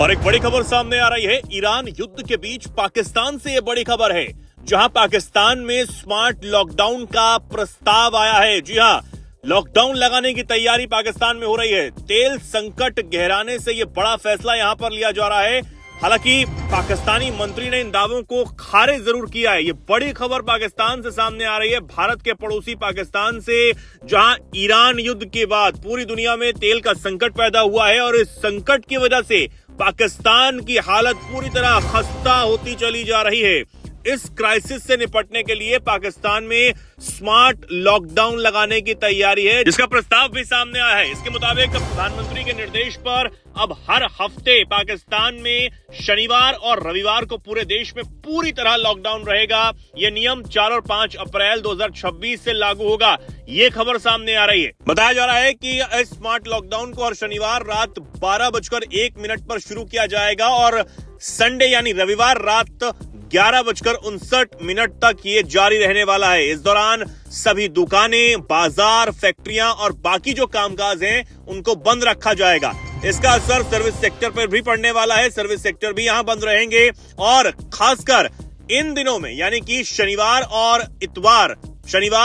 और एक बड़ी खबर सामने आ रही है। ईरान युद्ध के बीच पाकिस्तान से यह बड़ी खबर है, जहां पाकिस्तान में स्मार्ट लॉकडाउन का प्रस्ताव आया है। जी हां, लॉकडाउन लगाने की तैयारी पाकिस्तान में हो रही है। तेल संकट गहराने से यह बड़ा फैसला यहां पर लिया जा रहा है। हालांकि पाकिस्तानी मंत्री ने इन दावों को खारिज जरूर किया है। ये बड़ी खबर पाकिस्तान से सामने आ रही है, भारत के पड़ोसी पाकिस्तान से, जहां ईरान युद्ध के बाद पूरी दुनिया में तेल का संकट पैदा हुआ है और इस संकट की वजह से पाकिस्तान की हालत पूरी तरह खस्ता होती चली जा रही है। इस क्राइसिस से निपटने के लिए पाकिस्तान में स्मार्ट लॉकडाउन लगाने की तैयारी है, जिसका प्रस्ताव भी सामने आया है। इसके मुताबिक प्रधानमंत्री के निर्देश पर अब हर हफ्ते पाकिस्तान में शनिवार और रविवार को पूरे देश में पूरी तरह लॉकडाउन रहेगा। यह नियम 4 और 5 अप्रैल 2026 से लागू होगा। ये खबर सामने आ रही है। बताया जा रहा है कि इस स्मार्ट लॉकडाउन को हर शनिवार रात 12:01 पर शुरू किया जाएगा और संडे यानी रविवार रात 11:59 तक ये जारी रहने वाला है। इस दौरान सभी दुकानें, बाजार, फैक्ट्रियां और बाकी जो कामकाज हैं उनको बंद रखा जाएगा। इसका असर सर्विस सेक्टर पर भी पड़ने वाला है। सर्विस सेक्टर भी यहां बंद रहेंगे और खासकर इन दिनों में यानी कि शनिवार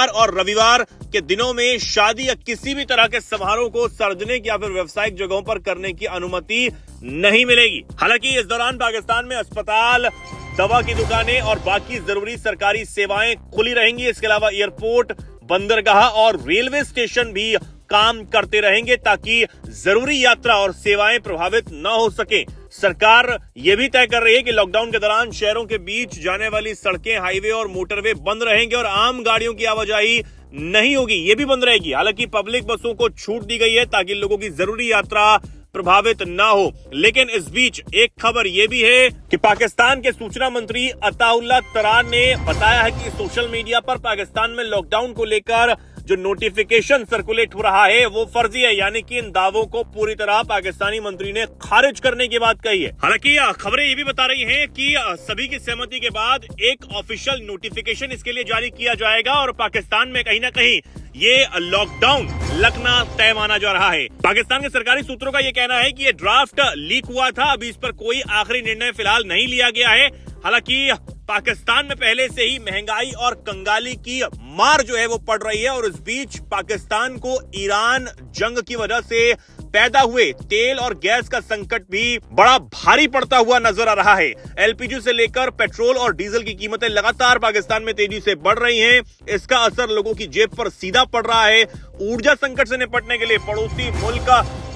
और रविवार के दिनों में शादी या किसी भी तरह के समारोह को सार्वजनिक या फिर व्यावसायिक जगहों पर करने की अनुमति नहीं मिलेगी। हालांकि इस दौरान पाकिस्तान में अस्पताल, दवा की दुकानें और बाकी जरूरी सरकारी सेवाएं खुली रहेंगी। इसके अलावा एयरपोर्ट, बंदरगाह और रेलवे स्टेशन भी काम करते रहेंगे ताकि जरूरी यात्रा और सेवाएं प्रभावित न हो सके। सरकार यह भी तय कर रही है कि लॉकडाउन के दौरान शहरों के बीच जाने वाली सड़कें, हाईवे और मोटरवे बंद रहेंगे और आम गाड़ियों की आवाजाही नहीं होगी, ये भी बंद रहेगी। हालांकि पब्लिक बसों को छूट दी गई है ताकि लोगों की जरूरी यात्रा प्रभावित ना हो। लेकिन इस बीच एक खबर यह भी है कि पाकिस्तान के सूचना मंत्री अताउल्लाह तरार ने बताया है कि सोशल मीडिया पर पाकिस्तान में लॉकडाउन को लेकर जो नोटिफिकेशन सर्कुलेट हो रहा है वो फर्जी है, यानी कि इन दावों को पूरी तरह पाकिस्तानी मंत्री ने खारिज करने की बात कही है। हालांकि खबरें ये भी बता रही हैं कि सभी की सहमति के बाद एक ऑफिशियल नोटिफिकेशन इसके लिए जारी किया जाएगा और पाकिस्तान में कहीं ना कहीं ये लॉकडाउन लगना तय माना जा रहा है। पाकिस्तान के सरकारी सूत्रों का ये कहना है कि ये ड्राफ्ट लीक हुआ था, अभी इस पर कोई आखिरी निर्णय फिलहाल नहीं लिया गया है। हालांकि पाकिस्तान में पहले से ही महंगाई और कंगाली की मार जो है वो पड़ रही है और इस बीच पाकिस्तान को ईरान जंग की वजह से पैदा हुए तेल और गैस का संकट भी बड़ा भारी पड़ता हुआ नजर आ रहा है। एलपीजी से लेकर पेट्रोल और डीजल की कीमतें लगातार पाकिस्तान में तेजी से बढ़ रही हैं। इसका असर लोगों की जेब पर सीधा पड़ रहा है। ऊर्जा संकट से निपटने के लिए पड़ोसी मुल्क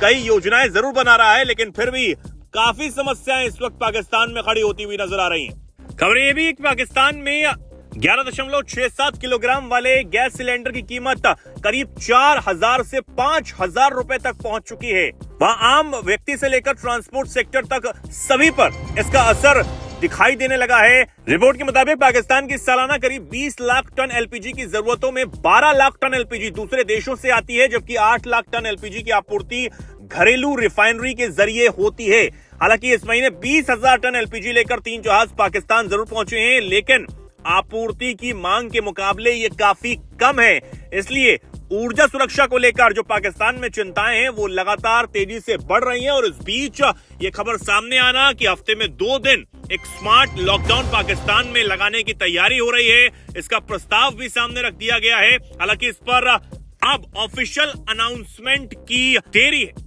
कई योजनाएं जरूर बना रहा है, लेकिन फिर भी काफी समस्याएं इस वक्त पाकिस्तान में खड़ी होती हुई नजर आ रही हैं। खबरें ये भी पाकिस्तान में 11.67 किलोग्राम वाले गैस सिलेंडर की कीमत करीब 4,000 से 5,000 रुपए तक पहुंच चुकी है। वहां आम व्यक्ति से लेकर ट्रांसपोर्ट सेक्टर तक सभी पर इसका असर दिखाई देने लगा है। रिपोर्ट के मुताबिक पाकिस्तान की सालाना करीब 20 लाख टन एलपीजी की जरूरतों में 12 लाख टन एलपीजी दूसरे देशों से आती है, जबकि 8 लाख टन एलपीजी की आपूर्ति घरेलू रिफाइनरी के जरिए होती है। हालांकि इस महीने 20,000 टन एलपीजी लेकर 3 जहाज पाकिस्तान जरूर पहुंचे हैं, लेकिन आपूर्ति की मांग के मुकाबले ये काफी कम है। इसलिए ऊर्जा सुरक्षा को लेकर जो पाकिस्तान में चिंताएं हैं वो लगातार तेजी से बढ़ रही हैं और इस बीच ये खबर सामने आना कि हफ्ते में 2 दिन एक स्मार्ट लॉकडाउन पाकिस्तान में लगाने की तैयारी हो रही है, इसका प्रस्ताव भी सामने रख दिया गया है। हालांकि इस पर अब ऑफिशियल अनाउंसमेंट की देरी है।